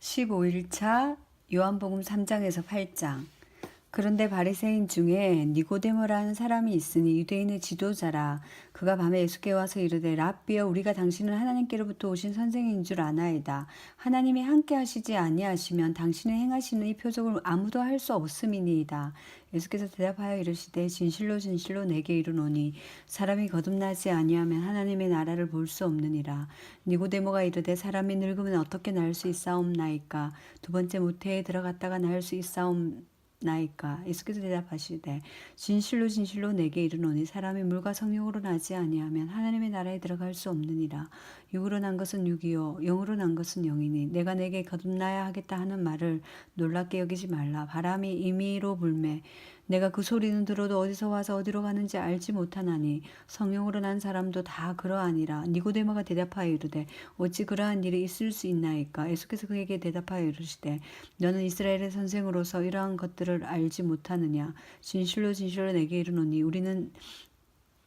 15일차 요한복음 3장에서 8장. 그런데 바리새인 중에 니고데모라는 사람이 있으니 유대인의 지도자라. 그가 밤에 예수께 와서 이르되 랍비여, 우리가 당신은 하나님께로부터 오신 선생인 줄 아나이다. 하나님이 함께 하시지 아니하시면 당신의 행하시는 이 표적을 아무도 할 수 없음이니이다. 예수께서 대답하여 이르시되 진실로 진실로 내게 이르노니 사람이 거듭나지 아니하면 하나님의 나라를 볼 수 없느니라. 니고데모가 이르되 사람이 늙으면 어떻게 날 수 있사옵나이까? 두 번째 모태에 들어갔다가 날 수 있사옵나이까? 예수께서 대답하시되 진실로 진실로 내게 이르노니 사람이 물과 성령으로 나지 아니하면 하나님의 나라에 들어갈 수 없느니라. 육으로 난 것은 육이요 영으로 난 것은 영이니 내가 내게 거듭나야 하겠다 하는 말을 놀랍게 여기지 말라. 바람이 임의로 불매 내가 그 소리는 들어도 어디서 와서 어디로 가는지 알지 못하나니 성령으로 난 사람도 다 그러하니라. 니고데모가 대답하여 이르되 어찌 그러한 일이 있을 수 있나이까? 예수께서 그에게 대답하여 이르시되 너는 이스라엘의 선생으로서 이러한 것들을 알지 못하느냐? 진실로 진실로 내게 이르노니 우리는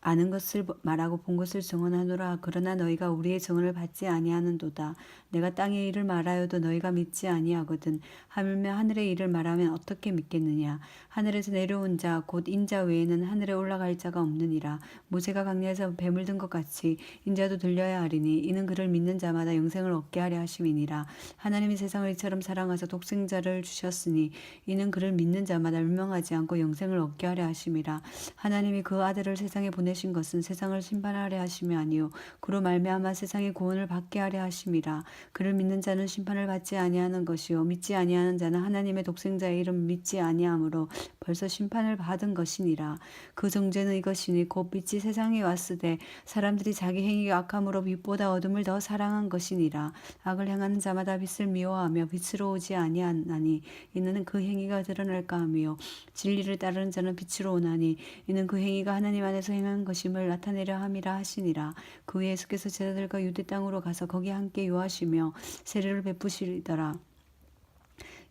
아는 것을 말하고 본 것을 증언하노라. 그러나 너희가 우리의 증언을 받지 아니하는도다. 내가 땅의 일을 말하여도 너희가 믿지 아니하거든. 하물며 하늘의 일을 말하면 어떻게 믿겠느냐? 하늘에서 내려온 자 곧 인자 외에는 하늘에 올라갈 자가 없느니라. 모세가 광야에서 뱀을 든 것 같이 인자도 들려야 하리니 이는 그를 믿는 자마다 영생을 얻게 하려 하심이니라. 하나님이 세상을 이처럼 사랑하사 독생자를 주셨으니 이는 그를 믿는 자마다 멸망하지 않고 영생을 얻게 하려 하심이라. 하나님이 그 아들을 세상에 보내신 것은 세상을 심판하려 하심이 아니요 그로 말미암아 세상의 구원을 받게 하려 하심이라. 그를 믿는 자는 심판을 받지 아니하는 것이요 믿지 아니하는 자는 하나님의 독생자의 이름 믿지 아니하므로 벌써 심판을 받은 것이니라. 그 정죄는 이것이니 곧 빛이 세상에 왔으되 사람들이 자기 행위가 악함으로 빛보다 어둠을 더 사랑한 것이니라. 악을 행하는 자마다 빛을 미워하며 빛으로 오지 아니하나니 이는 그 행위가 드러날까 하며 진리를 따르는 자는 빛으로 오나니 이는 그 행위가 하나님 안에서 행한 것임을 나타내려 함이라 하시니라. 그 후에 예수께서 제자들과 유대 땅으로 가서 거기 함께 요하시며 세례를 베푸시더라.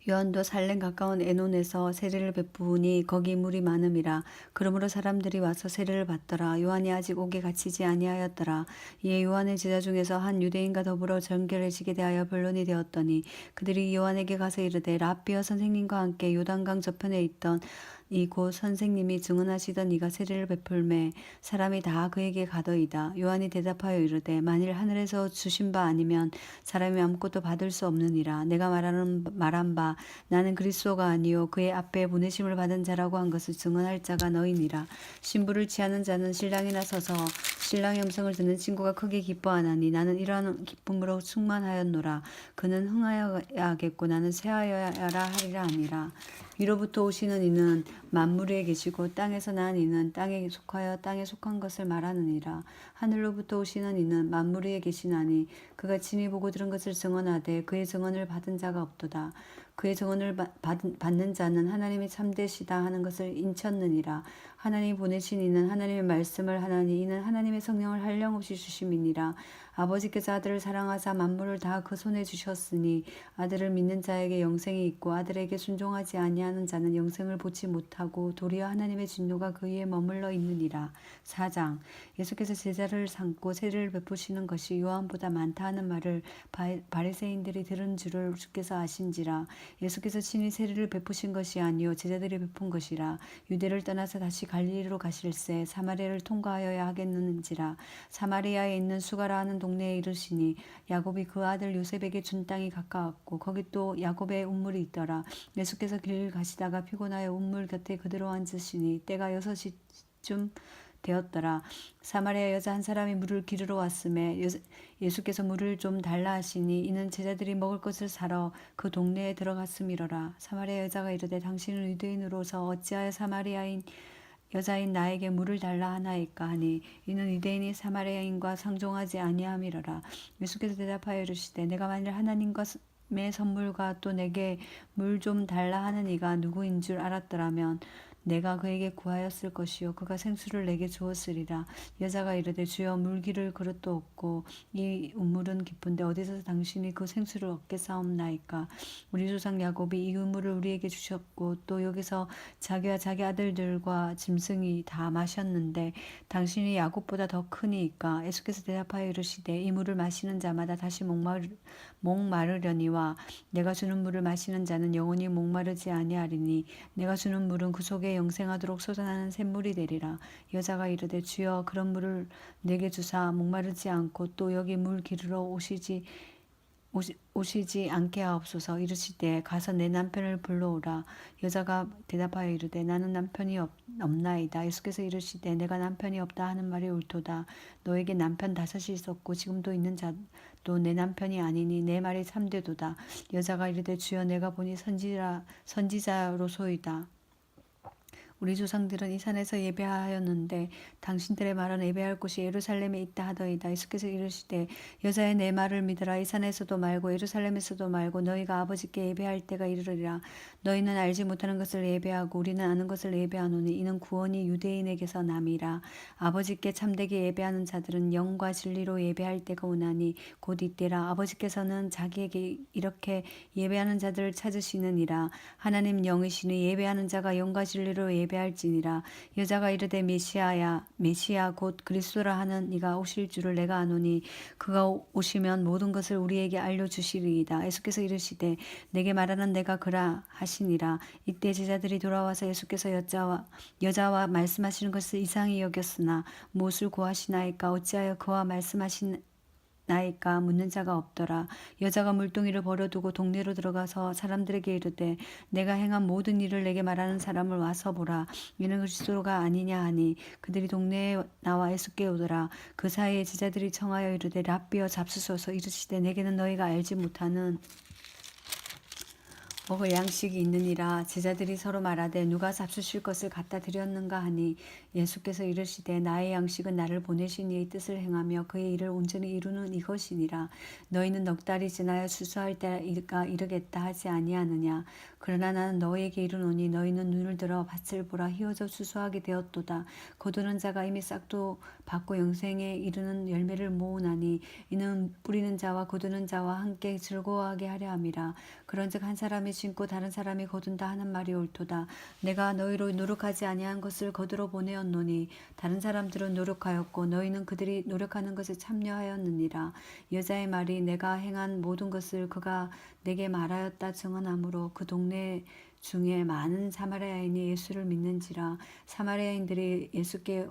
요한도 살렘 가까운 에논에서 세례를 베푸니 거기 물이 많음이라. 그러므로 사람들이 와서 세례를 받더라. 요한이 아직 옥에 갇히지 아니하였더라. 이에 요한의 제자 중에서 한 유대인과 더불어 정결해지게 대하여 변론이 되었더니 그들이 요한에게 가서 이르되 랍비여, 선생님과 함께 요단강 저편에 있던 이 곧 선생님이 증언하시던 이가 세례를 베풀매 사람이 다 그에게 가더이다. 요한이 대답하여 이르되 만일 하늘에서 주신 바 아니면 사람이 아무것도 받을 수 없느니라. 내가 말한 바 나는 그리스도가 아니요 그의 앞에 보내심을 받은 자라고 한 것을 증언할 자가 너희니라. 신부를 취하는 자는 신랑이나 서서 신랑의 음성을 듣는 친구가 크게 기뻐하나니 나는 이러한 기쁨으로 충만하였노라. 그는 흥하여야겠고 나는 쇠하여야 하리라 아니라. 위로부터 오시는 이는 만물 위에 계시고 땅에서 난 이는 땅에 속하여 땅에 속한 것을 말하느니라. 하늘로부터 오시는 이는 만물 위에 계시나니 그가 친히 보고 들은 것을 증언하되 그의 증언을 받은 자가 없도다. 그의 증언을 받는 자는 하나님이 참되시다 하는 것을 인쳤느니라. 하나님이 보내신 이는 하나님의 말씀을 하나니 이는 하나님의 성령을 한량없이 주심이니라. 아버지께서 아들을 사랑하사 만물을 다 그 손에 주셨으니 아들을 믿는 자에게 영생이 있고 아들에게 순종하지 아니하는 자는 영생을 보지 못하고 도리어 하나님의 진노가 그 위에 머물러 있느니라. 4장. 예수께서 제자를 삼고 세례를 베푸시는 것이 요한보다 많다 하는 말을 바리새인들이 들은 줄을 주께서 아신지라. 예수께서 친히 세례를 베푸신 것이 아니요 제자들이 베푼 것이라. 유대를 떠나서 다시 갈릴리로 가실새 사마리아를 통과하여야 하겠는지라. 사마리아에 있는 수가라 하는 동네에 이르시니 야곱이 그 아들 요셉에게 준 땅이 가까웠고 거기 또 야곱의 운물이 있더라. 예수께서 길 가시다가 피곤하여 운물 곁에 그대로 앉으시니 때가 6시쯤 되었더라. 사마리아 여자 한 사람이 물을 기르러 왔음에 예수께서 물을 좀 달라 하시니 이는 제자들이 먹을 것을 사러 그 동네에 들어갔음이로라. 사마리아 여자가 이르되 당신은 유대인으로서 어찌하여 사마리아인 여자인 나에게 물을 달라 하나이까 하니 이는 유대인이 사마리아인과 상종하지 아니함이로라. 예수께서 대답하여 이르시되 내가 만일 하나님과 의 선물과 또 내게 물 좀 달라 하는 이가 누구인 줄 알았더라면 내가 그에게 구하였을 것이요 그가 생수를 내게 주었으리라. 여자가 이르되 주여 물기를 그릇도 없고 이 우물은 깊은데 어디서 당신이 그 생수를 얻겠사옵나이까. 우리 조상 야곱이 이 우물을 우리에게 주셨고 또 여기서 자기와 자기 아들들과 짐승이 다 마셨는데 당신이 야곱보다 더 크니이까. 예수께서 대답하여 이르시되 이 물을 마시는 자마다 다시 목마르려니와 내가 주는 물을 마시는 자는 영원히 목마르지 아니하리니 내가 주는 물은 그 속에 영생하도록 솟아나는 샘물이 되리라. 여자가 이르되 주여 그런 물을 내게 주사 목마르지 않고 또 여기 물 기르러 오시지 않게 하옵소서. 이르시되 가서 내 남편을 불러오라. 여자가 대답하여 이르되 나는 남편이 없나이다. 예수께서 이르시되 내가 남편이 없다 하는 말이 옳도다. 너에게 남편 5이 있었고 지금도 있는 자도 내 남편이 아니니 내 말이 참되도다. 여자가 이르되 주여 내가 보니 선지자로소이다. 우리 조상들은 이 산에서 예배하였는데 당신들의 말은 예배할 곳이 예루살렘에 있다 하더이다. 예수께서 이르시되 여자의 내 말을 믿으라. 이 산에서도 말고 예루살렘에서도 말고 너희가 아버지께 예배할 때가 이르리라. 너희는 알지 못하는 것을 예배하고 우리는 아는 것을 예배하노니 이는 구원이 유대인에게서 남이라. 아버지께 참되게 예배하는 자들은 영과 진리로 예배할 때가 오나니 곧 이때라. 아버지께서는 자기에게 이렇게 예배하는 자들을 찾으시느니라. 하나님 영이시니 예배하는 자가 영과 진리로 예배할지니라. 여자가 이르되 메시아 곧 그리스도라 하는 이가 오실 줄을 내가 아노니 그가 오시면 모든 것을 우리에게 알려주시리이다. 예수께서 이르시되 내게 말하는 내가 그라 하시니라. 이때 제자들이 돌아와서 예수께서 여자와 말씀하시는 것을 이상히 여겼으나 무엇을 구하시나이까 어찌하여 그와 말씀하시나이까 묻는 자가 없더라. 여자가 물동이를 버려두고 동네로 들어가서 사람들에게 이르되 내가 행한 모든 일을 내게 말하는 사람을 와서 보라. 이는 그리스도가 아니냐 하니 그들이 동네에 나와 예수께 오더라. 그 사이에 제자들이 청하여 이르되 랍비여 잡수소서. 이르시되 내게는 너희가 알지 못하는 먹을 양식이 있느니라. 제자들이 서로 말하되 누가 잡수실 것을 갖다 드렸는가 하니 예수께서 이르시되 나의 양식은 나를 보내신 이의 뜻을 행하며 그의 일을 온전히 이루는 이것이니라. 너희는 넉 달이 지나야 추수할 때가 이르겠다 하지 아니하느냐. 그러나 나는 너희에게 이르노니 너희는 눈을 들어 밭을 보라. 희어져 추수하게 되었도다. 거두는 자가 이미 싹도 받고 영생에 이르는 열매를 모으나니 이는 뿌리는 자와 거두는 자와 함께 즐거워하게 하려 함이라. 그런즉 한 사람이 심고 다른 사람이 거둔다 하는 말이 옳도다. 내가 너희로 노력하지 아니한 것을 거두러 보내었노니 다른 사람들은 노력하였고 너희는 그들이 노력하는 것에 참여하였느니라. 여자의 말이 내가 행한 모든 것을 그가 내게 말하였다 증언하므로 그 동네 중에 많은 사마리아인이 예수를 믿는지라. 사마리아인들이 예수께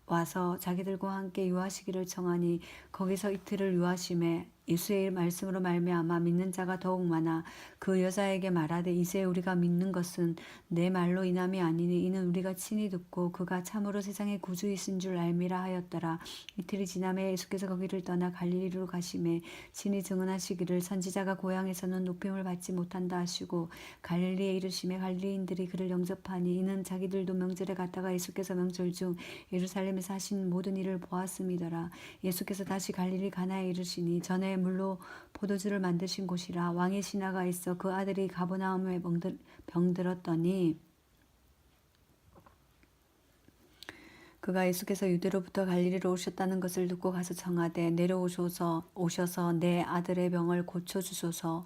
와서 자기들과 함께 유하시기를 청하니 거기서 이틀을 유하심에 예수의 말씀으로 말미암아 믿는 자가 더욱 많아 그 여자에게 말하되 이제 우리가 믿는 것은 내 말로 인함이 아니니 이는 우리가 친히 듣고 그가 참으로 세상에 구주이신 줄 알미라 하였더라. 이틀이 지남에 예수께서 거기를 떠나 갈릴리로 가심에 친히 증언하시기를 선지자가 고향에서는 높임을 받지 못한다 하시고 갈릴리에 이르심에 갈릴리인들이 그를 영접하니 이는 자기들도 명절에 갔다가 예수께서 명절 중 예루살렘에서 하신 모든 일을 보았음이더라. 예수께서 다시 갈릴리 가나에 이르시니 전에 물로 포도주를 만드신 곳이라. 왕의 신하가 있어 그 아들이 가버나움에 병들었더니 그가 예수께서 유대로부터 갈릴리로 오셨다는 것을 듣고 가서 청하되 오셔서 내 아들의 병을 고쳐주소서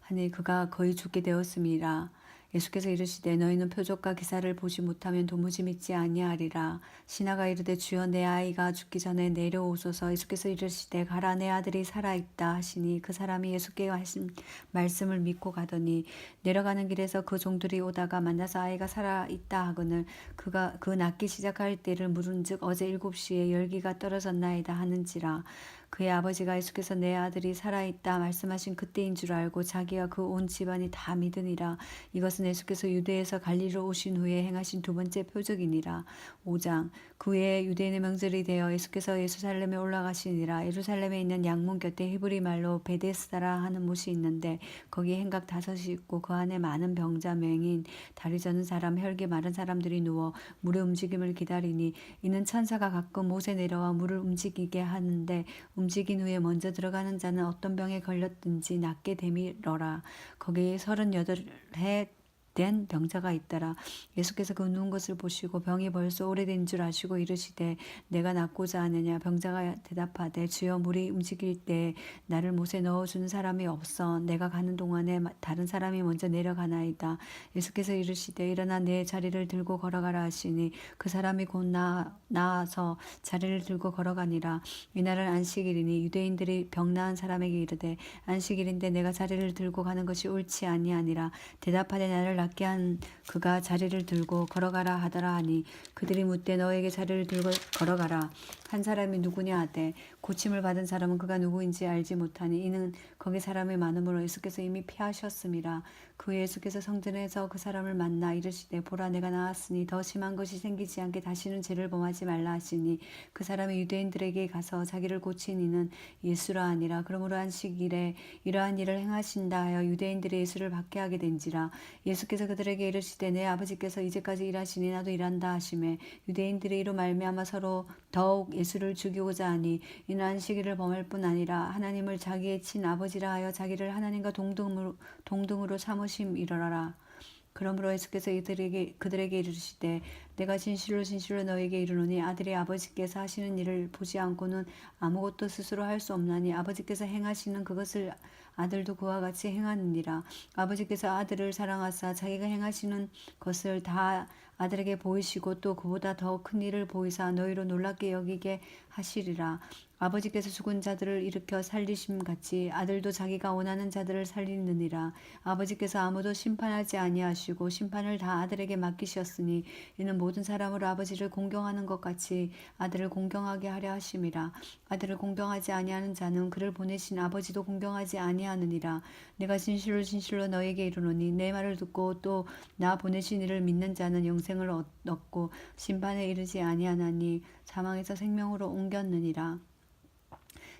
하니 그가 거의 죽게 되었음이라. 예수께서 이르시되 너희는 표적과 기사를 보지 못하면 도무지 믿지 아니하리라. 신하가 이르되 주여 내 아이가 죽기 전에 내려오소서. 예수께서 이르시되 가라 내 아들이 살아있다 하시니 그 사람이 예수께 하신 말씀을 믿고 가더니 내려가는 길에서 그 종들이 오다가 만나서 아이가 살아있다 하거늘 그가 그 낫기 시작할 때를 물은즉 어제 7시에 열기가 떨어졌나이다 하는지라. 그의 아버지가 예수께서 내 아들이 살아있다 말씀하신 그때인 줄 알고 자기와 그 온 집안이 다 믿으니라. 이것은 예수께서 유대에서 갈릴리로 오신 후에 행하신 두 번째 표적이니라. 5장 그 후에 유대인의 명절이 되어 예수께서 예루살렘에 올라가시니라. 예루살렘에 있는 양문 곁에 히브리 말로 베데스다라 하는 못이 있는데 거기에 행각 5이 있고 그 안에 많은 병자 맹인 다리 저는 사람 혈기 마른 사람들이 누워 물의 움직임을 기다리니 이는 천사가 가끔 못에 내려와 물을 움직이게 하는데 움직인 후에 먼저 들어가는 자는 어떤 병에 걸렸든지 낫게 되밀어라. 거기 38해 된 병자가 있더라. 예수께서 그 누운 것을 보시고 병이 벌써 오래된 줄 아시고 이르시되 내가 낫고자 하느냐. 병자가 대답하되 주여 물이 움직일 때 나를 못에 넣어주는 사람이 없어 내가 가는 동안에 다른 사람이 먼저 내려가나이다. 예수께서 이르시되 일어나 내 자리를 들고 걸어가라 하시니 그 사람이 곧 나아서 자리를 들고 걸어가니라. 이날은 안식일이니 유대인들이 병 나은 사람에게 이르되 안식일인데 내가 자리를 들고 가는 것이 옳지 아니하니라. 대답하되 나를 낫게 한 그가 자리를 들고 걸어가라 하더라 하니 그들이 묻되 너에게 자리를 들고 걸어가라 한 사람이 누구냐 하되 고침을 받은 사람은 그가 누구인지 알지 못하니 이는 거기 사람이 많으므로 예수께서 이미 피하셨음이라. 그 예수께서 성전에서 그 사람을 만나 이르시되 보라 내가 나았으니 더 심한 것이 생기지 않게 다시는 죄를 범하지 말라 하시니 그 사람이 유대인들에게 가서 자기를 고친 이는 예수라 하니라. 그러므로 안식일에 이러한 일을 행하신다 하여 유대인들이 예수를 박해 하게 된지라. 예수께서 그들에게 이르시되 내 아버지께서 이제까지 일하시니 나도 일한다 하시매 유대인들이 이로 말미암아 서로 더욱 예수를 죽이고자 하니 이는 안식일을 범할 뿐 아니라 하나님을 자기의 친아버지라 하여 자기를 하나님과 동등으로 삼으심이러라. 그러므로 예수께서 그들에게 이르시되 내가 진실로 진실로 너에게 이르노니 아들이 아버지께서 하시는 일을 보지 않고는 아무것도 스스로 할 수 없나니 아버지께서 행하시는 그것을 아들도 그와 같이 행하느니라. 아버지께서 아들을 사랑하사 자기가 행하시는 것을 다 아들에게 보이시고 또 그보다 더 큰 일을 보이사 너희로 놀랍게 여기게 하시리라. 아버지께서 죽은 자들을 일으켜 살리심 같이 아들도 자기가 원하는 자들을 살리느니라. 아버지께서 아무도 심판하지 아니하시고 심판을 다 아들에게 맡기셨으니 이는 모든 사람으로 아버지를 공경하는 것 같이 아들을 공경하게 하려 하심이라. 아들을 공경하지 아니하는 자는 그를 보내신 아버지도 공경하지 아니하느니라. 내가 진실로 진실로 너에게 이르노니 내 말을 듣고 또 나 보내신 이를 믿는 자는 영생을 얻고 심판에 이르지 아니하나니 사망에서 생명으로 옮겼느니라.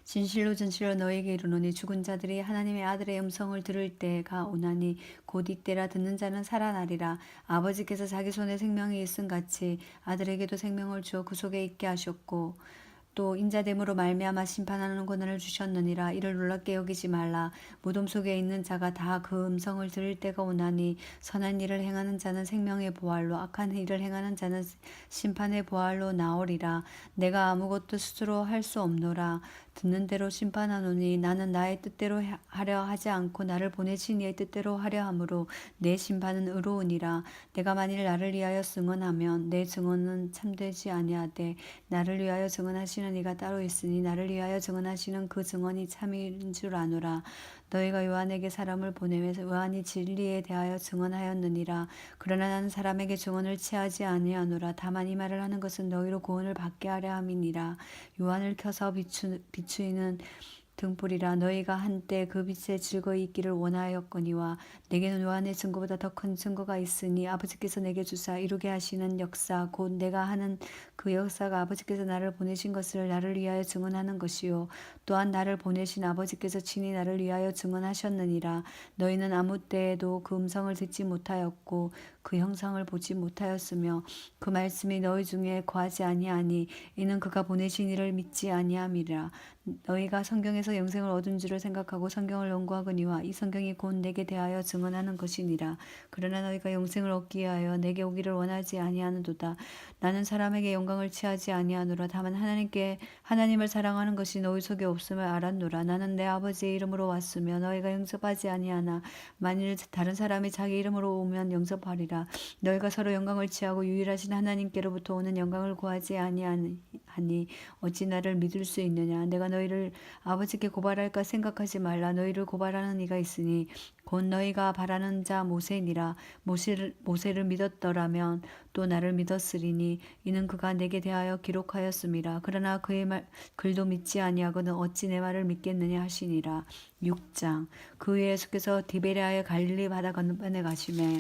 진실로 진실로 너에게 이르노니 죽은 자들이 하나님의 아들의 음성을 들을 때가 오나니 곧 이때라. 듣는 자는 살아나리라. 아버지께서 자기 손에 생명이 있음 같이 아들에게도 생명을 주어 그 속에 있게 하셨고 또 인자됨으로 말미암아 심판하는 권한을 주셨느니라. 이를 놀랍게 여기지 말라. 무덤 속에 있는 자가 다 그 음성을 들을 때가 오나니 선한 일을 행하는 자는 생명의 보활로 악한 일을 행하는 자는 심판의 보활로 나오리라. 내가 아무것도 스스로 할 수 없노라. 듣는 대로 심판하노니 나는 나의 뜻대로 하려 하지 않고 나를 보내신 이의 뜻대로 하려 함으로 내 심판은 의로우니라. 내가 만일 나를 위하여 증언하면 내 증언은 참되지 아니하되 나를 위하여 증언하시는 이가 따로 있으니 나를 위하여 증언하시는 그 증언이 참인 줄 아노라. 너희가 요한에게 사람을 보내매 요한이 진리에 대하여 증언하였느니라. 그러나 나는 사람에게 증언을 취하지 아니하노라. 다만 이 말을 하는 것은 너희로 구원을 받게 하려 함이니라. 요한을 켜서 비추이는 등불이라. 너희가 한때 그 빛에 즐거이 있기를 원하였거니와 내게는 요한의 증거보다 더 큰 증거가 있으니 아버지께서 내게 주사 이루게 하시는 역사 곧 내가 하는 그 역사가 아버지께서 나를 보내신 것을 나를 위하여 증언하는 것이요 또한 나를 보내신 아버지께서 친히 나를 위하여 증언하셨느니라. 너희는 아무 때에도 그 음성을 듣지 못하였고 그 형상을 보지 못하였으며 그 말씀이 너희 중에 거하지 아니하니 이는 그가 보내신 이를 믿지 아니함이라. 너희가 성경에서 영생을 얻은 줄을 생각하고 성경을 연구하거니와 이 성경이 곧 내게 대하여 증언하는 것이니라. 그러나 너희가 영생을 얻기 위하여 내게 오기를 원하지 아니하는도다. 나는 사람에게 영광을 취하지 아니하노라. 다만 하나님을 사랑하는 것이 너희 속에 없음을 알았노라. 나는 내 아버지의 이름으로 왔으며 너희가 영접하지 아니하나 만일 다른 사람이 자기 이름으로 오면 영접하리라. 너희가 서로 영광을 취하고 유일하신 하나님께로부터 오는 영광을 구하지 아니하니 어찌 나를 믿을 수 있느냐. 내가 너희를 아버지께 고발할까 생각하지 말라. 너희를 고발하는 이가 있으니 곧 너희가 바라는 자 모세니라. 모세를 믿었더라면 또 나를 믿었으리니 이는 그가 내게 대하여 기록하였음이라. 그러나 그의 글도 믿지 아니하거든 어찌 내 말을 믿겠느냐 하시니라. 6장. 그 후에 예수께서 디베랴의 갈릴리 바다 건너편에 가시매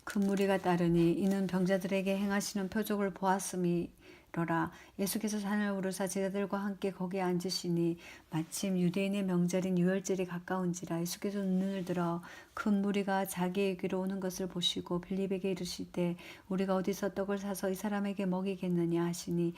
큰 무리가 따르니 이는 병자들에게 행하시는 표적을 보았음이로라. 예수께서 산을 오르사 제자들과 함께 거기에 앉으시니 마침 유대인의 명절인 유월절이 가까운지라. 예수께서 눈을 들어 큰 무리가 자기에게로 오는 것을 보시고 빌립에게 이르시되 우리가 어디서 떡을 사서 이 사람에게 먹이겠느냐 하시니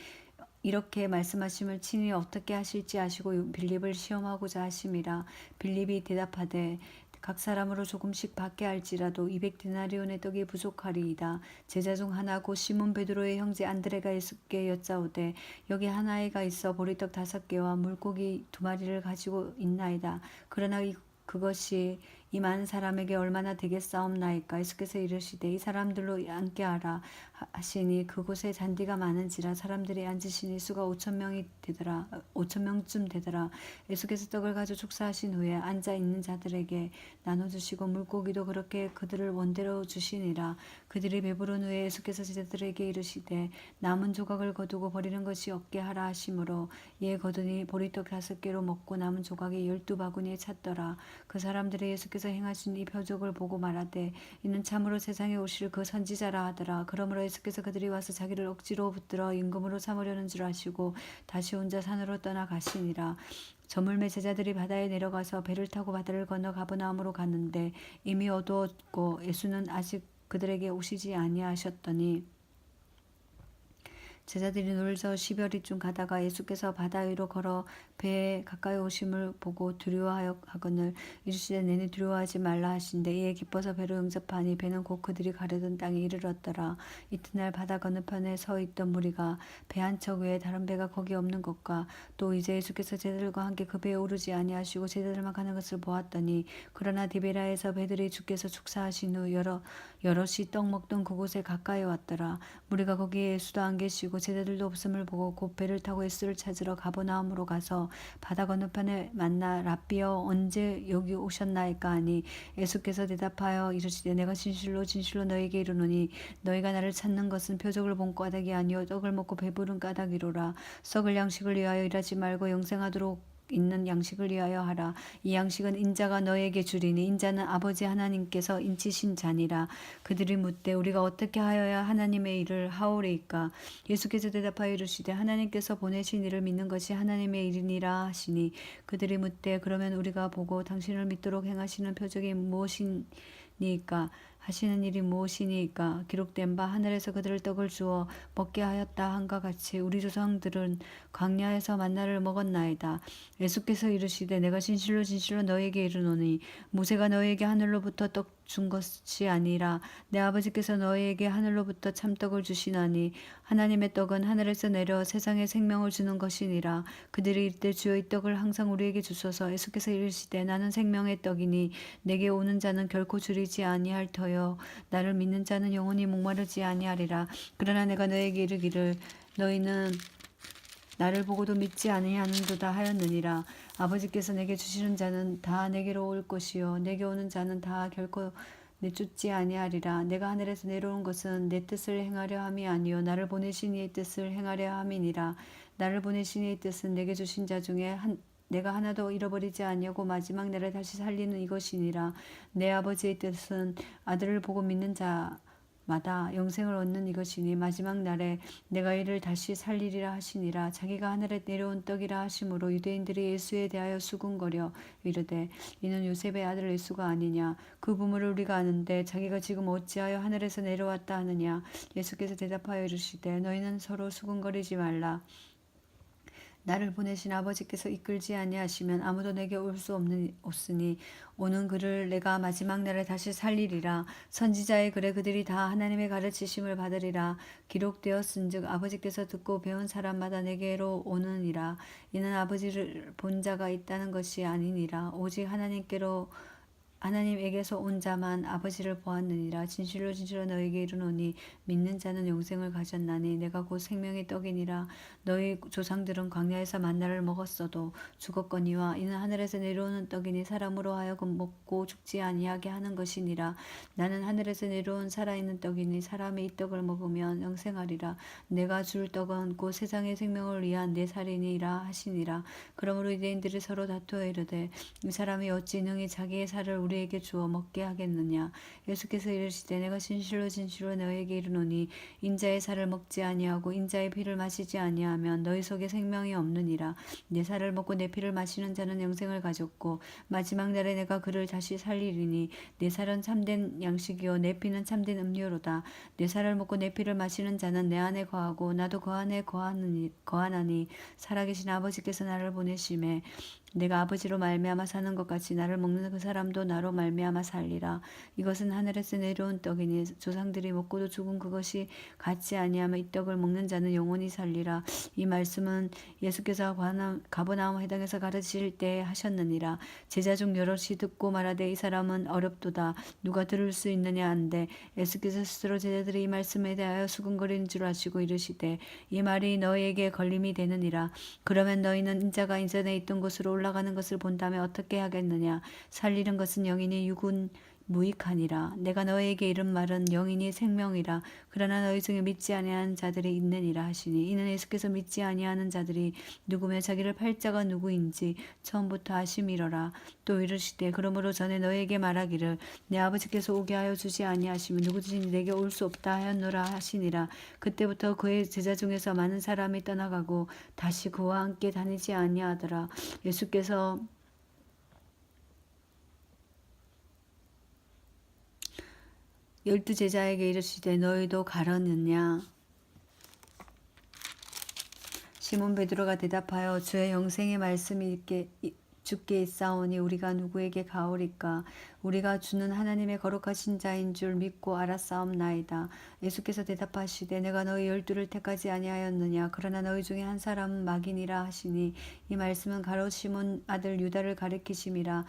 이렇게 말씀하심을 친히 어떻게 하실지 아시고 빌립을 시험하고자 하심이라. 빌립이 대답하되 각 사람으로 조금씩 받게 할지라도 200데나리온의 떡이 부족하리이다. 제자 중 하나 곧 시몬 베드로의 형제 안드레가 예수께 여짜오되 여기 한 아이가 있어 보리떡 5개와 물고기 2마리를 가지고 있나이다. 그러나 그것이 이 많은 사람에게 얼마나 되겠사옵나이까. 예수께서 이르시되 이 사람들로 앉게 하라 하시니 그곳에 잔디가 많은지라 사람들이 앉으시니 수가 5,000명쯤 되더라. 예수께서 떡을 가져 축사하신 후에 앉아 있는 자들에게 나눠주시고 물고기도 그렇게 그들을 원대로 주시니라. 그들이 배부른 후에 예수께서 제자들에게 이르시되 남은 조각을 거두고 버리는 것이 없게 하라 하시므로 이에 거두니 보리떡 5개로 먹고 남은 조각이 12바구니에 찼더라. 그 사람들이 예수께서 행하신 이 표적을 보고 말하되 이는 참으로 세상에 오실 그 선지자라 하더라. 그러므로 예수께서 그들이 와서 자기를 억지로 붙들어 임금으로 삼으려는 줄 아시고 다시 혼자 산으로 떠나가시니라. 저물매 제자들이 바다에 내려가서 배를 타고 바다를 건너 가버나움으로 갔는데 이미 어두웠고 예수는 아직 그들에게 오시지 아니하셨더니 제자들이 놀서 10여리쯤 가다가 예수께서 바다 위로 걸어 배에 가까이 오심을 보고 두려워하거늘 이르시되 내니 두려워하지 말라 하신대 이에 기뻐서 배로 영접하니 배는 곧 그들이 가려던 땅에 이르렀더라. 이튿날 바다 건너편에 서 있던 무리가 배 한 척 외에 다른 배가 거기 없는 것과 또 이제 예수께서 제자들과 함께 그 배에 오르지 아니하시고 제자들만 가는 것을 보았더니 그러나 디베라에서 배들이 주께서 축사하신 후 여럿이 떡 먹던 그곳에 가까이 왔더라. 무리가 거기에 예수도 안 계시고 제자들도 없음을 보고 곧 배를 타고 예수를 찾으러 가버나움으로 가서 바다 건너편에 만나 랍비여 언제 여기 오셨나이까 하니 예수께서 대답하여 이르시되 내가 진실로 진실로 너에게 이르노니 너희가 나를 찾는 것은 표적을 본 까닭이 아니요 떡을 먹고 배부른 까닭이로라. 썩을 양식을 위하여 일하지 말고 영생하도록 있는 양식을 위하여 하라. 이 양식은 인자가 너에게 주리니 인자는 아버지 하나님께서 인치신 자니라. 그들이 묻되 우리가 어떻게 하여야 하나님의 일을 하오리이까. 예수께서 대답하여 이르시되 하나님께서 보내신 이를 믿는 것이 하나님의 일이니라 하시니 그들이 묻되 그러면 우리가 보고 당신을 믿도록 행하시는 표적이 무엇이니까 하시는 일이 무엇이니까. 기록된 바 하늘에서 그들을 떡을 주어 먹게 하였다 한과 같이 우리 조상들은 광야에서 만나를 먹었나이다. 예수께서 이르시되 내가 진실로 진실로 너에게 이르노니 모세가 너에게 하늘로부터 떡 준 것이 아니라 내 아버지께서 너희에게 하늘로부터 참떡을 주시나니 하나님의 떡은 하늘에서 내려 세상에 생명을 주는 것이니라. 그들이 이르되 주여 이 떡을 항상 우리에게 주소서. 예수께서 이르시되 나는 생명의 떡이니 내게 오는 자는 결코 줄이지 아니할 터요 나를 믿는 자는 영원히 목마르지 아니하리라. 그러나 내가 너에게 이르기를 너희는 나를 보고도 믿지 아니하는도다 하였느니라. 아버지께서 내게 주시는 자는 다 내게로 올 것이요 내게 오는 자는 다 결코 내쫓지 아니하리라. 내가 하늘에서 내려온 것은 내 뜻을 행하려 함이 아니요 나를 보내신 이의 뜻을 행하려 함이니라. 나를 보내신 이의 뜻은 내게 주신 자 중에 내가 하나도 잃어버리지 아니하고 마지막 날에 다시 살리는 이것이니라. 내 아버지의 뜻은 아들을 보고 믿는 자마다 영생을 얻는 이것이니 마지막 날에 내가 이를 다시 살리리라 하시니라. 자기가 하늘에 내려온 떡이라 하심으로 유대인들이 예수에 대하여 수군거려 이르되 이는 요셉의 아들 예수가 아니냐. 그 부모를 우리가 아는데 자기가 지금 어찌하여 하늘에서 내려왔다 하느냐. 예수께서 대답하여 이르시되 너희는 서로 수군거리지 말라. 나를 보내신 아버지께서 이끌지 아니하시면 아무도 내게 올 수 없으니 오는 그를 내가 마지막 날에 다시 살리리라. 선지자의 글에 그들이 다 하나님의 가르치심을 받으리라. 기록되었은즉 아버지께서 듣고 배운 사람마다 내게로 오느니라. 이는 아버지를 본 자가 있다는 것이 아니니라. 오직 하나님에게서 온 자만 아버지를 보았느니라. 진실로 진실로 너에게 이르노니 믿는 자는 영생을 가졌나니 내가 곧 생명의 떡이니라. 너희 조상들은 광야에서 만나를 먹었어도 죽었거니와 이는 하늘에서 내려오는 떡이니 사람으로 하여금 먹고 죽지 아니하게 하는 것이니라. 나는 하늘에서 내려온 살아있는 떡이니 사람이 이 떡을 먹으면 영생하리라. 내가 줄 떡은 곧 세상의 생명을 위한 내 살이니라 하시니라. 그러므로 유대인들이 서로 다투어 이르되 이 사람이 어찌 능히 자기의 살을 우리에게 주어 먹게 하겠느냐. 예수께서 이르시되 내가 진실로 진실로 너에게 이르노니 인자의 살을 먹지 아니하고 인자의 피를 마시지 아니하면 너희 속에 생명이 없느니라. 내 살을 먹고 내 피를 마시는 자는 영생을 가졌고 마지막 날에 내가 그를 다시 살리리니 내 살은 참된 양식이요 내 피는 참된 음료로다. 내 살을 먹고 내 피를 마시는 자는 내 안에 거하고 나도 그 안에 거하나니 살아계신 아버지께서 나를 보내심에 내가 아버지로 말미암아 사는 것 같이 나를 먹는 그 사람도 나로 말미암아 살리라. 이것은 하늘에서 내려온 떡이니 조상들이 먹고도 죽은 그것이 같지 아니하며 이 떡을 먹는 자는 영원히 살리라. 이 말씀은 예수께서 가버나움 회당에서 가르치실 때 하셨느니라. 제자 중 여럿이 듣고 말하되 이 사람은 어렵도다. 누가 들을 수 있느냐 한데 예수께서 스스로 제자들이 이 말씀에 대하여 수근거리는 줄 아시고 이르시되 이 말이 너희에게 걸림이 되느니라. 그러면 너희는 인자가 인전에 있던 곳으로 올라가는 것을 본다면 어떻게 하겠느냐. 살리는 것은 영이니 육은 무익하니라. 내가 너희에게 이른 말은 영이니 생명이라. 그러나 너희 중에 믿지 아니하는 자들이 있느니라 하시니 이는 예수께서 믿지 아니하는 자들이 누구며 자기를 팔 자가 누구인지 처음부터 아심이러라. 또 이르시되 그러므로 전에 너희에게 말하기를 내 아버지께서 오게 하여 주지 아니하시면 누구든지 내게 올 수 없다 하였노라 하시니라. 그때부터 그의 제자 중에서 많은 사람이 떠나가고 다시 그와 함께 다니지 아니하더라. 예수께서 열두 제자에게 이르시되 너희도 가려느냐. 시몬 베드로가 대답하여 주의 영생의 말씀이 주께 있사오니 우리가 누구에게 가오리까. 우리가 주는 하나님의 거룩하신 자인 줄 믿고 알았사옵나이다. 예수께서 대답하시되 내가 너희 열두를 택하지 아니하였느냐. 그러나 너희 중에 한 사람은 마귀니라 하시니 이 말씀은 가롯 시몬 아들 유다를 가리키심이라.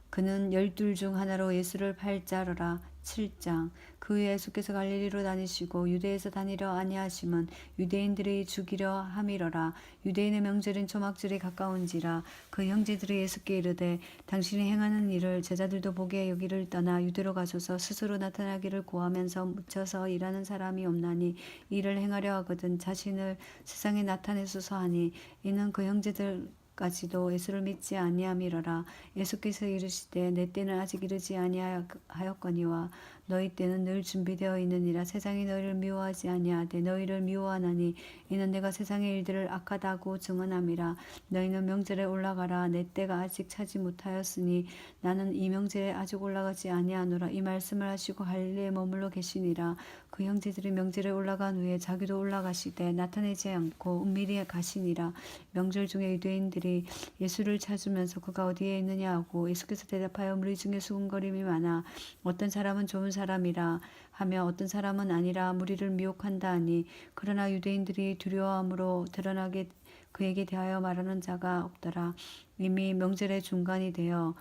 그는 열둘 중 하나로 예수를 팔 자로라. 7장. 그 후에 예수께서 갈릴리로 다니시고 유대에서 다니려 아니하심은 유대인들이 죽이려 함이러라. 유대인의 명절인 초막절이 가까운지라. 그 형제들이 예수께 이르되 당신이 행하는 일을 제자들도 보게 여기를 떠나 유대로 가소서. 스스로 나타나기를 구하면서 묻혀서 일하는 사람이 없나니 일을 행하려 하거든 자신을 세상에 나타내소서 하니 이는 그 형제들 까지도 예수를 믿지 아니함이러라. 예수께서 이르시되 내 때는 아직 이르지 아니하였거니와 너희 때는 늘 준비되어 있느니라. 세상이 너희를 미워하지 아니하되 너희를 미워하나니 이는 내가 세상의 일들을 악하다고 증언함이라. 너희는 명절에 올라가라. 내 때가 아직 차지 못하였으니 나는 이 명절에 아직 올라가지 아니하노라. 이 말씀을 하시고 갈릴리에 머물러 계시니라. 그 형제들이 명절에 올라간 후에 자기도 올라가시되 나타내지 않고 은밀히 가시니라. 명절 중에 유대인들이 예수를 찾으면서 그가 어디에 있느냐 하고 예수께서 대답하여 무리 중에 수군거림이 많아 어떤 사람은 좋은 사람이라 하며 어떤 사람은 아니라 무리를 미혹한다 하니 그러나 유대인들이 두려워함으로 드러나게 그에게 대하여 말하는 자가 없더라. 이미 명절의 중간이 되어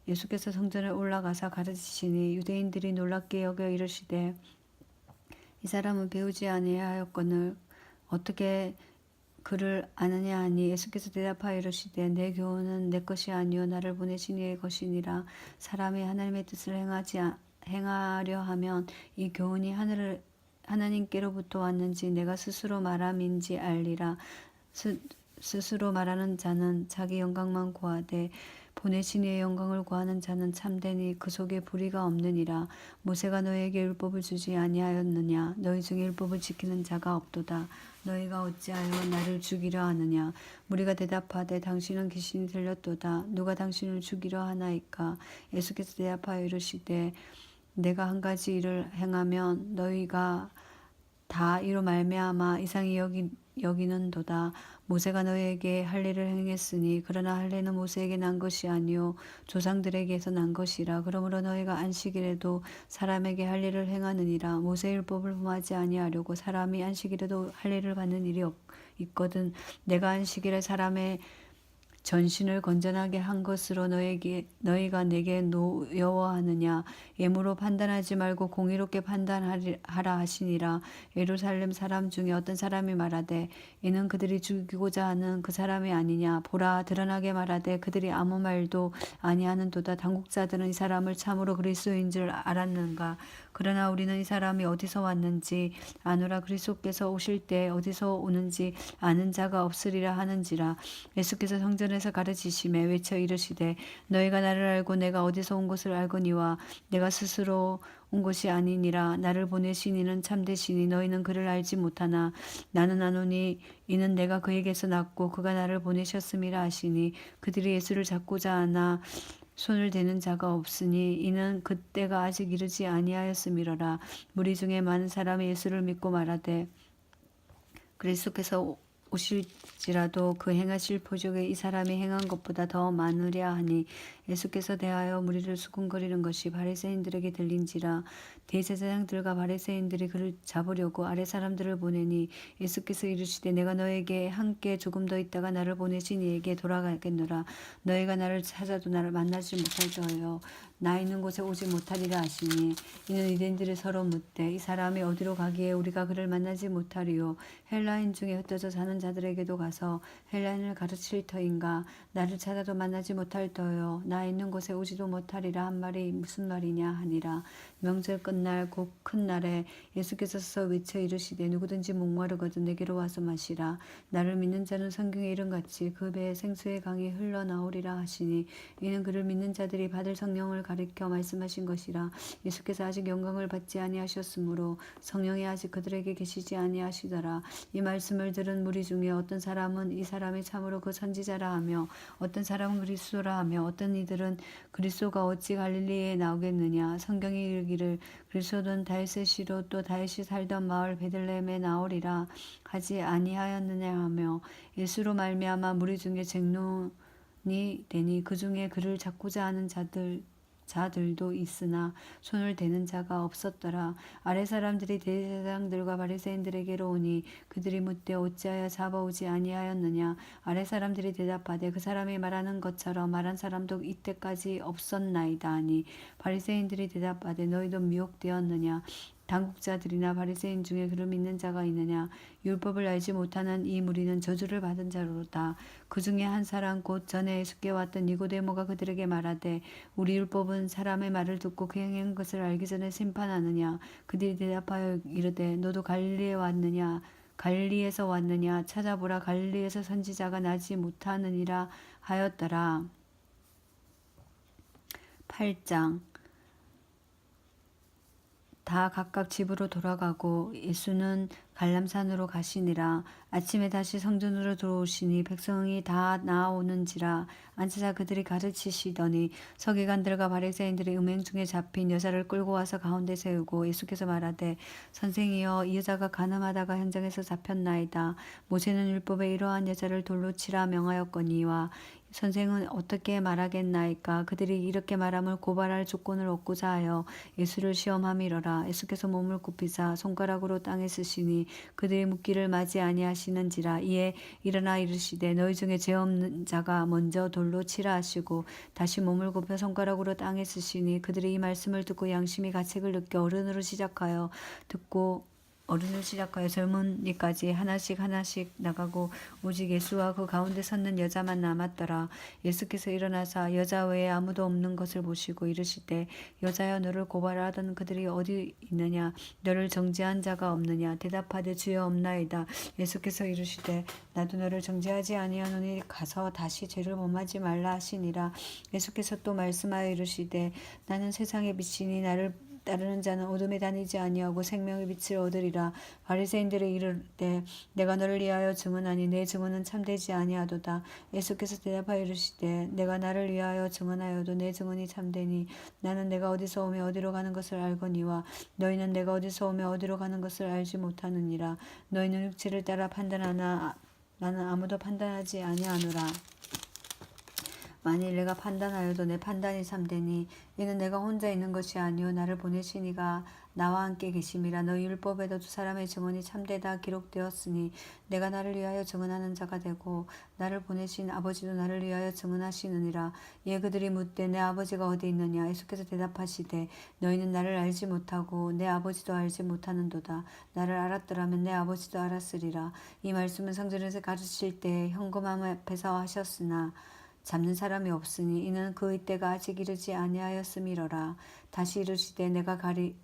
예수께서 성전에 올라가사 가르치시니 유대인들이 놀랍게 여겨 이르시되 이 사람은 배우지 아니하였거늘 어떻게 그를 아느냐 하니 예수께서 대답하여 이르시되 내 교훈은 내 것이 아니요 나를 보내신 이의 것이니라. 사람이 하나님의 뜻을 행하려 하면 이 교훈이 하나님께로부터 왔는지 내가 스스로 말함인지 알리라. 스스로 말하는 자는 자기 영광만 구하되 보내신 이의 영광을 구하는 자는 참되니 그 속에 불의가 없느니라. 모세가 너희에게 율법을 주지 아니하였느냐. 너희 중에 율법을 지키는 자가 없도다. 너희가 어찌하여 나를 죽이려 하느냐. 무리가 대답하되 당신은 귀신이 들렸도다. 누가 당신을 죽이려 하나이까. 예수께서 대답하여 이르시되 내가 한 가지 일을 행하면 너희가 다 이로 말미암아 이상히 여기는도다. 모세가 너희에게 할례를 행했으니 그러나 할례는 모세에게 난 것이 아니요 조상들에게서 난 것이라. 그러므로 너희가 안식일에도 사람에게 할례를 행하느니라. 모세의 율법을 범하지 아니하려고 사람이 안식일에도 할례를 받는 일이 있거든. 내가 안식일에 사람의 전신을 건전하게 한 것으로 너희가 내게 노여워하느냐. 예물로 판단하지 말고 공의롭게 판단하라 하시니라. 예루살렘 사람 중에 어떤 사람이 말하되 이는 그들이 죽이고자 하는 그 사람이 아니냐. 보라 드러나게 말하되 그들이 아무 말도 아니하는도다. 당국자들은 이 사람을 참으로 그리스도인 줄 알았는가. 그러나 우리는 이 사람이 어디서 왔는지 아노라. 그리스도께서 오실 때 어디서 오는지 아는 자가 없으리라 하는지라. 예수께서 성전에서 가르치시매 외쳐 이르시되 너희가 나를 알고 내가 어디서 온 것을 알거니와 내가 스스로 온 것이 아니니라. 나를 보내신 이는 참되시니 너희는 그를 알지 못하나 나는 아노니 이는 내가 그에게서 났고 그가 나를 보내셨음이라 하시니 그들이 예수를 잡고자 하나 손을 대는 자가 없으니 이는 그때가 아직 이르지 아니하였음이로라. 무리 중에 많은 사람이 예수를 믿고 말하되 그리스도께서 오실지라도 그 행하실 표적에 이 사람이 행한 것보다 더 많으랴 하니 예수께서 대하여 무리를 수군거리는 것이 바리새인들에게 들린지라 대제사장들과 바리새인들이 그를 잡으려고 아래 사람들을 보내니 예수께서 이르시되 내가 너에게 함께 조금 더 있다가 나를 보내신 이에게 돌아가겠노라. 너희가 나를 찾아도 나를 만나지 못할 터여 나 있는 곳에 오지 못하리라 하시니 이는 유대인들이 서로 묻되 이 사람이 어디로 가기에 우리가 그를 만나지 못하리요. 헬라인 중에 흩어져 사는 자들에게도 가서 헬라인을 가르칠 터인가. 나를 찾아도 만나지 못할 터요 나 있는 곳에 오지도 못하리라 한 말이 무슨 말이냐 하니라. 명절 끝날 곧 큰 날에 예수께서 서서 외쳐 이르시되 누구든지 목마르거든 내게로 와서 마시라. 나를 믿는 자는 성경에 이른같이 그 배에 생수의 강이 흘러나오리라 하시니 이는 그를 믿는 자들이 받을 성령을 가리켜 말씀하신 것이라. 예수께서 아직 영광을 받지 아니하셨으므로 성령이 아직 그들에게 계시지 아니하시더라. 이 말씀을 들은 무리 중에 어떤 사람은 이 사람이 참으로 그 선지자라 하며 어떤 사람은 그리스도라 하며 어떤 이들은 그리스도가 어찌 갈릴리에 나오겠느냐. 성경이 이르기를 그리스도는 다윗의 또 다윗이 살던 마을 베들레헴에 나오리라 하지 아니하였느냐 하며 예수로 말미암아 무리 중에 쟁론이 되니 그 중에 그를 잡고자 하는 자들도 있으나 손을 대는 자가 없었더라. 아래 사람들이 대제사장들과 바리새인들에게로 오니 그들이 묻되 어찌하여 잡아오지 아니하였느냐. 아래 사람들이 대답하되 그 사람이 말하는 것처럼 말한 사람도 이때까지 없었나이다 하니 바리새인들이 대답하되 너희도 미혹되었느냐. 당국자들이나 바리새인 중에 그를 믿는 자가 있느냐. 율법을 알지 못하는 이 무리는 저주를 받은 자로다. 그 중에 한 사람 곧 전에 예수께 왔던 니고데모가 그들에게 말하되 우리 율법은 사람의 말을 듣고 그 행한 것을 알기 전에 심판하느냐. 그들이 대답하여 이르되 너도 갈릴리에서 왔느냐. 찾아보라 갈릴리에서 선지자가 나지 못하느니라 하였더라. 8장 다 각각 집으로 돌아가고 예수는 갈람산으로 가시니라. 아침에 다시 성전으로 들어오시니 백성이 다 나아오는지라. 앉으사 그들이 가르치시더니 서기관들과 바리새인들이 음행 중에 잡힌 여자를 끌고 와서 가운데 세우고 예수께서 말하되 선생이여 이 여자가 간음하다가 현장에서 잡혔나이다. 모세는 율법에 이러한 여자를 돌로 치라 명하였거니와 선생은 어떻게 말하겠나이까. 그들이 이렇게 말함을 고발할 조건을 얻고자 하여 예수를 시험함이러라. 예수께서 몸을 굽히사 손가락으로 땅에 쓰시니 그들이 묻기를 마지 아니하시는지라. 이에 일어나 이르시되 너희 중에 죄 없는 자가 먼저 돌로 치라 하시고 다시 몸을 굽혀 손가락으로 땅에 쓰시니 그들이 이 말씀을 듣고 양심이 가책을 느껴 어른을 시작하여 젊은이까지 하나씩 나가고 오직 예수와 그 가운데 섰는 여자만 남았더라. 예수께서 일어나사 여자 외에 아무도 없는 것을 보시고 이르시되 여자여 너를 고발하던 그들이 어디 있느냐. 너를 정죄한 자가 없느냐. 대답하되 주여 없나이다. 예수께서 이르시되 나도 너를 정죄하지 아니하노니 가서 다시 죄를 범하지 말라 하시니라. 예수께서 또 말씀하여 이르시되 나는 세상의 빛이니 나를 따르는 자는 어둠에 다니지 아니하고 생명의 빛을 얻으리라. 바리새인들이 이르되 내가 너를 위하여 증언하니 내 증언은 참되지 아니하도다. 예수께서 대답하여 이르시되 내가 나를 위하여 증언하여도 내 증언이 참되니 나는 내가 어디서 오며 어디로 가는 것을 알거니와 너희는 내가 어디서 오며 어디로 가는 것을 알지 못하느니라. 너희는 육체를 따라 판단하나 나는 아무도 판단하지 아니하노라. 만일 내가 판단하여도 내 판단이 참되니 이는 내가 혼자 있는 것이 아니요 나를 보내신 이가 나와 함께 계심이라. 너희 율법에도 두 사람의 증언이 참되다 기록되었으니 내가 나를 위하여 증언하는 자가 되고 나를 보내신 아버지도 나를 위하여 증언하시느니라. 이에 그들이 묻되 내 아버지가 어디 있느냐. 예수께서 대답하시되 너희는 나를 알지 못하고 내 아버지도 알지 못하는도다. 나를 알았더라면 내 아버지도 알았으리라. 이 말씀은 성전에서 가르칠 때 현금함 앞에서 하셨으나 잡는 사람이 없으니 이는 그의 때가 아직 이르지 아니하였음이로라. 다시 이르시되 내가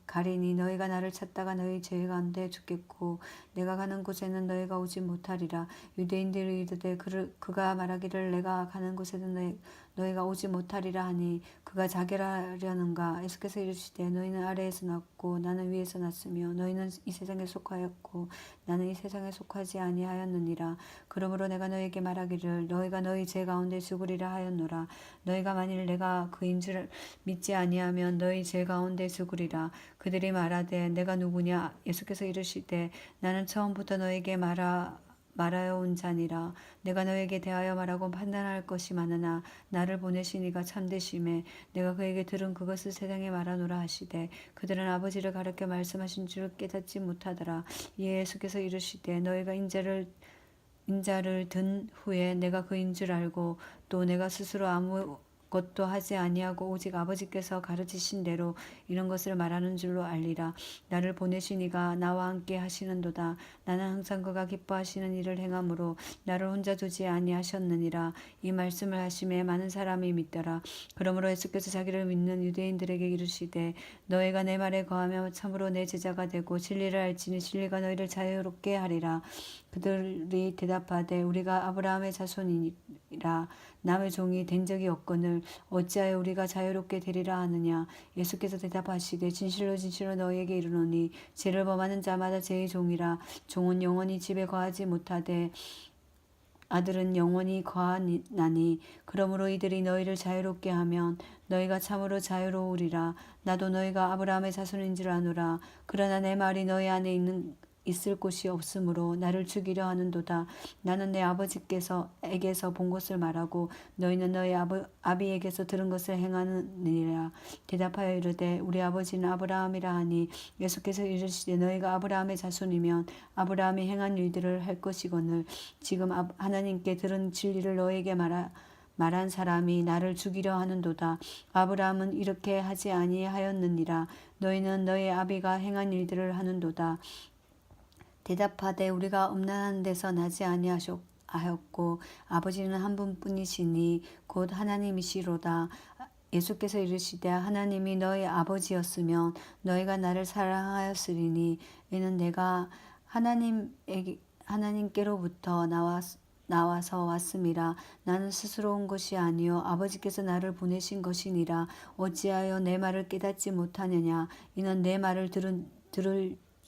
가리니 너희가 나를 찾다가 너희 죄 가운데 죽겠고 내가 가는 곳에는 너희가 오지 못하리라. 유대인들이 이르되 그가 말하기를 내가 가는 곳에는 너희가 오지 못하리라 하니 그가 자결하려는가. 예수께서 이르시되 너희는 아래에서 났고 나는 위에서 났으며 너희는 이 세상에 속하였고 나는 이 세상에 속하지 아니하였느니라. 그러므로 내가 너희에게 말하기를 너희가 너희 죄 가운데 죽으리라 하였노라. 너희가 만일 내가 그인 줄 믿지 아니하면 너희 죄 가운데 죽으리라. 그들이 말하되 내가 누구냐. 예수께서 이르시되 나는 처음부터 너희에게 말하여 온 자니라. 내가 너에게 대하여 말하고 판단할 것이 많으나 나를 보내신 이가 참되심에 내가 그에게 들은 그것을 세상에 말하노라 하시되 그들은 아버지를 가르쳐 말씀하신 줄 깨닫지 못하더라. 이에 예수께서 이르시되 너희가 인자를 든 후에 내가 그인 줄 알고 또 내가 스스로 아무것도 하지 아니하고 오직 아버지께서 가르치신 대로 이런 것을 말하는 줄로 알리라. 나를 보내신 이가 나와 함께 하시는도다. 나는 항상 그가 기뻐하시는 일을 행함으로 나를 혼자 두지 아니하셨느니라. 이 말씀을 하심에 많은 사람이 믿더라. 그러므로 예수께서 자기를 믿는 유대인들에게 이르시되 너희가 내 말에 거하면 참으로 내 제자가 되고 진리를 알지니 진리가 너희를 자유롭게 하리라. 그들이 대답하되 우리가 아브라함의 자손이라 남의 종이 된 적이 없거늘 어찌하여 우리가 자유롭게 되리라 하느냐. 예수께서 대답하시되 진실로 진실로 너희에게 이르노니 죄를 범하는 자마다 죄의 종이라. 종은 영원히 집에 거하지 못하되 아들은 영원히 거하나니 그러므로 이들이 너희를 자유롭게 하면 너희가 참으로 자유로우리라. 나도 너희가 아브라함의 자손인 줄 아노라. 그러나 내 말이 너희 안에 있을 곳이 없으므로 나를 죽이려 하는도다. 나는 내 아버지께서에게서 본 것을 말하고 너희는 너희 아비에게서 들은 것을 행하느니라. 대답하여 이르되 우리 아버지는 아브라함이라 하니 예수께서 이르시되 너희가 아브라함의 자손이면 아브라함이 행한 일들을 할 것이거늘 지금 하나님께 들은 진리를 너희에게 말한 사람이 나를 죽이려 하는도다. 아브라함은 이렇게 하지 아니하였느니라. 너희는 너희 아비가 행한 일들을 하는도다. 대답하되 우리가 음란한 데서 나지 아니하였고 아버지는 한 분뿐이시니 곧 하나님이시로다. 예수께서 이르시되 하나님이 너희 아버지였으면 너희가 나를 사랑하였으리니 이는 내가 하나님께로부터 나와서 왔음이라. 나는 스스로 온 것이 아니요 아버지께서 나를 보내신 것이니라. 어찌하여 내 말을 깨닫지 못하느냐. 이는 내 말을 들을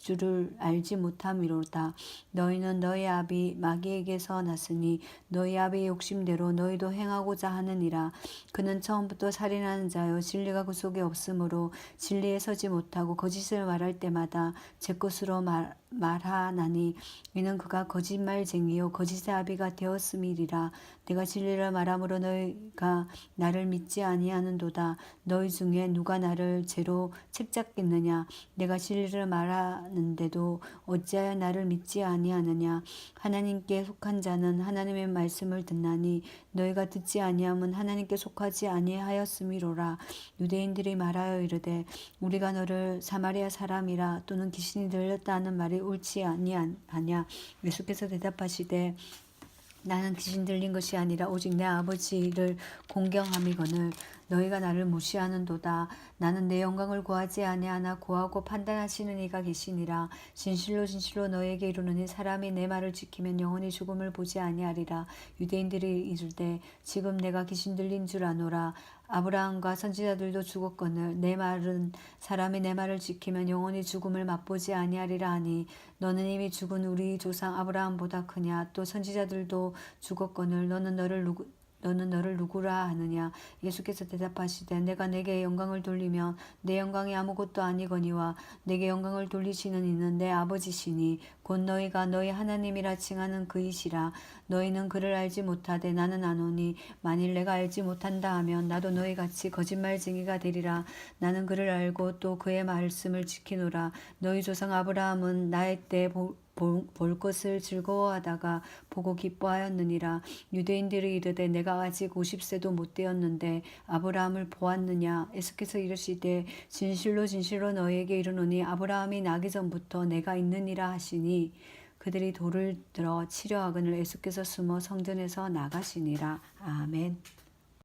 줄을 알지 못함이로다. 너희는 너희 아비 마귀에게서 났으니 너희 아비의 욕심대로 너희도 행하고자 하느니라. 그는 처음부터 살인하는 자요 진리가 그 속에 없으므로 진리에 서지 못하고 거짓을 말할 때마다 제 것으로 말하나니 이는 그가 거짓말쟁이요 거짓의 아비가 되었음이리라. 내가 진리를 말함으로 너희가 나를 믿지 아니하는도다. 너희 중에 누가 나를 죄로 책잡겠느냐. 내가 진리를 말하는데도 어찌하여 나를 믿지 아니하느냐. 하나님께 속한 자는 하나님의 말씀을 듣나니 너희가 듣지 아니함은 하나님께 속하지 아니하였음이로라. 유대인들이 말하여 이르되 우리가 너를 사마리아 사람이라 또는 귀신이 들렸다 하는 말이 옳지 아니하냐. 예수께서 대답하시되 나는 귀신 들린 것이 아니라 오직 내 아버지를 공경함이거늘 너희가 나를 무시하는도다. 나는 내 영광을 구하지 아니하나 구하고 판단하시는 이가 계시니라. 진실로 진실로 너희에게 이르노니 사람이 내 말을 지키면 영원히 죽음을 보지 아니하리라. 유대인들이 이르되 지금 내가 귀신 들린 줄 아노라. 아브라함과 선지자들도 죽었거늘 내 말은 사람이 내 말을 지키면 영원히 죽음을 맛보지 아니하리라 하니 너는 이미 죽은 우리 조상 아브라함보다 크냐. 또 선지자들도 죽었거늘 너는 너를 누구라 하느냐. 예수께서 대답하시되 내가 내게 영광을 돌리면 내 영광이 아무것도 아니거니와 내게 영광을 돌리시는 이는 내 아버지시니 곧 너희가 너희 하나님이라 칭하는 그이시라. 너희는 그를 알지 못하되 나는 아노니 만일 내가 알지 못한다 하면 나도 너희같이 거짓말쟁이가 되리라. 나는 그를 알고 또 그의 말씀을 지키노라. 너희 조상 아브라함은 나의 때 볼 것을 즐거워하다가 보고 기뻐하였느니라. 유대인들이 이르되 내가 아직 50세도 못 되었는데 아브라함을 보았느냐. 예수께서 이르시되 진실로 진실로 너희에게 이르노니 아브라함이 나기 전부터 내가 있느니라 하시니 그들이 돌을 들어 치려 하거늘 예수께서 숨어 성전에서 나가시니라. 아멘.